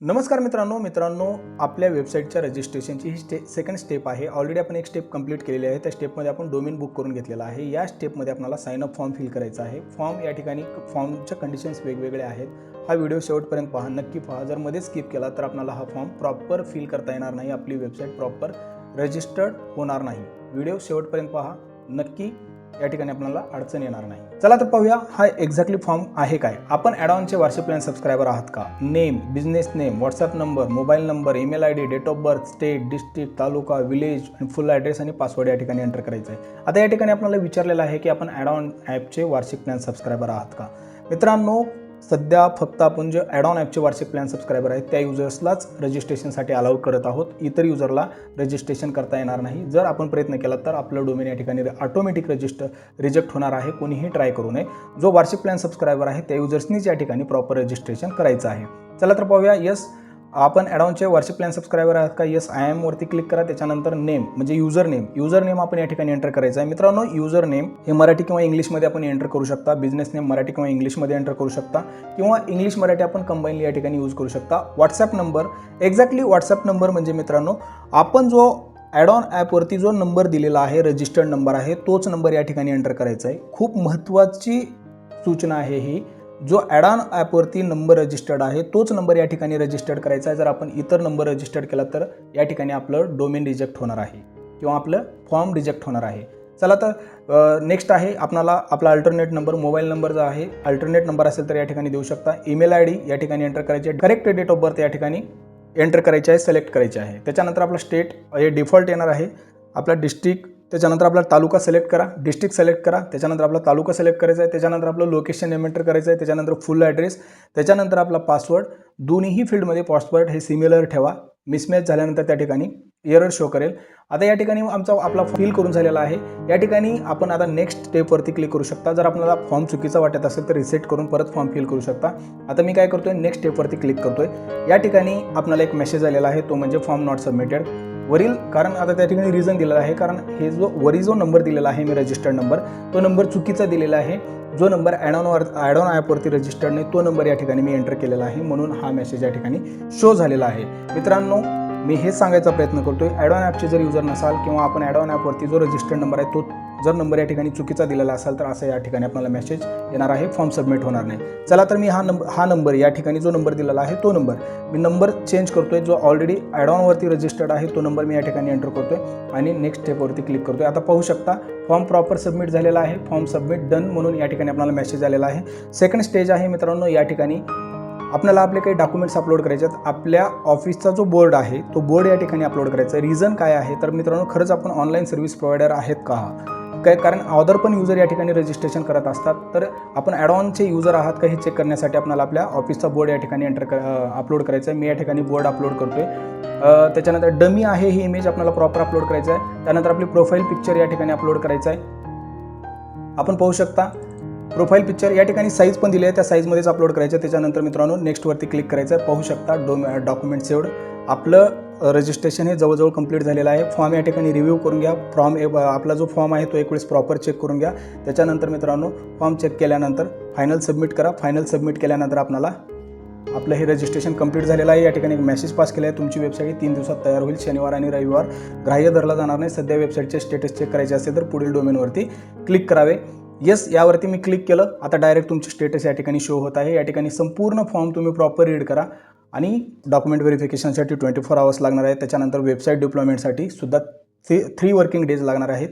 नमस्कार मित्रांनो आपल्या वेबसाईटच्या रजिस्ट्रेशनची ही सेकंड स्टेप आहे। ऑलरेडी आपण एक स्टेप कंप्लीट केलेली आहे। त्या स्टेपमध्ये आपण डोमेन बुक करून घेतलेला आहे। या स्टेपमध्ये आपल्याला साइन अप फॉर्म फिल करायचा आहे। फॉर्म या ठिकाणी फॉर्मच्या कंडिशन्स वेगवेगळे आहेत। हा व्हिडिओ शेवटपर्यंत पहा, नक्की पहा। जर मध्ये स्किप केला तर आपल्याला हा फॉर्म प्रॉपर फिल करता येणार नाही, आपली वेबसाईट प्रॉपर रजिस्टर्ड होणार नाही। व्हिडिओ शेवटपर्यंत पहा, नक्की या ठिकाणी आपल्याला अडचण येणार नाही। चला तर पाहूया हा एक्झॅक्टली फॉर्म आहे काय। आपण ॲड ऑनचे व्हॉट्सअप प्लॅन सबस्क्रायबर आहात का? Name, business name, WhatsApp number, mobile number, email ID, date of birth, state, district, taluka, village आणि फुल ॲड्रेस आणि पासवर्ड या ठिकाणी एंटर करायचा आहे। आता या ठिकाणी आपल्याला विचारलेलं आहे की आपण ॲड ऑन ॲपचे वार्षिक प्लॅन सबस्क्रायबर आहात का? मित्रांनो, सध्या फक्त आपण जे ॲड ऑन ॲपचे वार्षिक प्लॅन सबस्क्रायबर आहेत त्या युजर्सलाच रजिस्ट्रेशनसाठी अलाउड करत आहोत। इतर युजरला रजिस्ट्रेशन करता येणार नाही। जर आपण प्रयत्न केला तर आपलं डोमेन या ठिकाणी ऑटोमॅटिक रिजेक्ट होणार आहे। कोणीही ट्राय करू नये। जो वार्षिक प्लॅन सबस्क्रायबर आहे त्या युजर्सनीच या ठिकाणी प्रॉपर रजिस्ट्रेशन करायचं आहे। चला तर पाहूया। यस, आपण ॲड ऑनचे वार्षिक प्लॅन सबस्क्रायबर आहात का? यस आय एम वरती क्लिक करा। त्याच्यानंतर नेम म्हणजे युजर नेम आपण या ठिकाणी एंटर करायचं आहे। मित्रांनो, युजर नेम हे मराठी किंवा इंग्लिशमध्ये आपण एंटर करू शकता। बिझनेस नेम मराठी किंवा इंग्लिशमध्ये एंटर करू शकता किंवा इंग्लिश मराठी आपण कंबाईनली या ठिकाणी यूज करू शकता। WhatsApp number, exactly WhatsApp number म्हणजे मित्रांनो, आपण जो ॲड ऑन ॲपवरती जो नंबर दिलेला आहे, रजिस्टर्ड नंबर आहे, तोच नंबर या ठिकाणी एंटर करायचा आहे। खूप महत्त्वाची सूचना आहे ही। जो ॲड ऑन ॲपवरती नंबर रजिस्टर्ड आहे तोच नंबर या ठिकाणी रजिस्टर्ड करायचा आहे। जर आपण इतर नंबर रजिस्टर्ड केला तर या ठिकाणी आपलं डोमेन रिजेक्ट होणार आहे किंवा आपलं फॉर्म रिजेक्ट होणार आहे। चला तर नेक्स्ट आहे आपल्याला आपला अल्टरनेट नंबर, मोबाईल नंबर जो आहे अल्टरनेट नंबर असेल तर या ठिकाणी देऊ शकता। ईमेल आयडी या ठिकाणी एंटर करायची आहे। करेक्ट डेट ऑफ बर्थ या ठिकाणी एंटर करायची आहे, सिलेक्ट करायची आहे। त्याच्यानंतर आपला स्टेट हे डिफॉल्ट येणार आहे। आपला डिस्ट्रिक्ट, त्याच्यानंतर आपला तालुका सिलेक्ट करा, डिस्ट्रिक्ट सिलेक्ट करा, त्याच्यानंतर आपला तालुका सिलेक्ट करायचा आहे, त्याच्यानंतर आपलं लोकेशन नेम एंटर करायचं आहे, त्याच्यानंतर फुल ॲड्रेस, त्याच्यानंतर आपला पासवर्ड। दोन्ही फील्डमध्ये पासवर्ड हे सिमिलर ठेवा। मिसमॅच झाल्यानंतर त्या ठिकाणी एरर शो करेल। आता या ठिकाणी आपला फिल करून झालेला आहे। या ठिकाणी आपण आता नेक्स्ट स्टेपवरती क्लिक करू शकता। जर आपल्याला फॉर्म चुकीचा वाटत असेल तर रिसेट करून परत फॉर्म फिल करू शकता। आता मी काय करतोय, नेक्स्ट स्टेपवरती क्लिक करतोय। या ठिकाणी आपल्याला एक मेसेज आलेला आहे, तो म्हणजे फॉर्म नॉट सबमिटेड वरील। कारण आता त्या ठिकाणी रिझन दिलेला आहे, कारण हे जो नंबर दिलेला आहे मी रजिस्टर्ड नंबर, तो नंबर चुकीचा दिलेला आहे। जो नंबर ॲड ऑन ॲपवरती रजिस्टर्ड नाही तो नंबर या ठिकाणी मी एंटर केलेला आहे, म्हणून हा मेसेज या ठिकाणी शो झालेला आहे। मित्रांनो, मी हेच सांगायचा प्रयत्न करतोय, ॲड ऑन ॲपचे जर युजर नसाल किंवा आपण ॲड ऑन ॲपवरती जो रजिस्टर्ड नंबर आहे तो जर नंबर या ठिकाणी चुकीचा दिलेला असेल तर असं या ठिकाणी आपल्याला मेसेज येणार आहे, फॉर्म सबमिट होणार नाही। चला तर मी हा नंबर या ठिकाणी जो नंबर दिलेला आहे तो नंबर चेंज करतोय। जो ऑलरेडी ॲड ऑनवरती रजिस्टर्ड आहे तो नंबर मी या ठिकाणी एंटर करतोय आणि नेक्स्ट स्टेपवरती क्लिक करतोय। आता पाहू शकता फॉर्म प्रॉपर सबमिट झालेला आहे। फॉर्म सबमिट डन म्हणून या ठिकाणी आपल्याला मेसेज आलेला आहे। सेकंड स्टेज आहे मित्रांनो, या ठिकाणी आपल्याला आपले काही डॉक्युमेंट्स अपलोड करायचे आहेत। आपल्या ऑफिसचा जो बोर्ड आहे तो बोर्ड या ठिकाणी अपलोड करायचा आहे। रिझन काय आहे तर मित्रांनो, खरंच आपण ऑनलाईन सर्व्हिस प्रोव्हायडर आहेत का काय, कारण अदर पण युजर या ठिकाणी रजिस्ट्रेशन करत असतात। तर आपण ॲड ऑनचे युजर आहात का हे चेक करण्यासाठी आपल्याला आपल्या ऑफिसचा बोर्ड या ठिकाणी अपलोड करायचा आहे। मी या ठिकाणी बोर्ड अपलोड करतोय। त्याच्यानंतर डमी आहे ही इमेज आपल्याला प्रॉपर अपलोड करायचं आहे। त्यानंतर आपली प्रोफाईल पिक्चर या ठिकाणी अपलोड करायचं आहे। आपण पाहू शकता प्रोफाईल पिक्चर या ठिकाणी साईज पण दिली आहे, त्या साईजमध्येच अपलोड करायचं आहे। त्याच्यानंतर मित्रांनो नेक्स्टवरती क्लिक करायचं आहे। पाहू शकता डॉक्युमेंट सेव्ड, आपलं रजिस्ट्रेशन हे जवळजवळ कंप्लीट झालेलं आहे। फॉर्म या ठिकाणी रिव्ह्यू करून घ्या। आपला जो फॉर्म आहे तो एक वेळेस प्रॉपर चेक करून घ्या। त्याच्यानंतर मित्रांनो फॉर्म चेक केल्यानंतर फायनल सबमिट करा। फायनल सबमिट केल्यानंतर आपलं हे रजिस्ट्रेशन कंप्लीट झालेलं आहे। या ठिकाणी एक मेसेज पास केला आहे, तुमची वेबसाईट 3 दिवसात तयार होईल। शनिवार आणि रविवार ग्राह्य धरला जाणार नाही। सध्या वेबसाईटचे स्टेटस चेक करायचे असेल तर पुढील डोमेनवरती क्लिक करावे। येस, यावरती मी क्लिक केलं। आता डायरेक्ट तुमचे स्टेटस या ठिकाणी शो होत आहे। या ठिकाणी संपूर्ण फॉर्म तुम्ही प्रॉपर रीड करा आणि डॉक्युमेंट व्हेरिफिकेशनसाठी 24 आवर्स लागणार आहेत। त्याच्यानंतर वेबसाईट डिप्लॉयमेंटसाठी सुद्धा 3 वर्किंग डेज लागणार आहेत।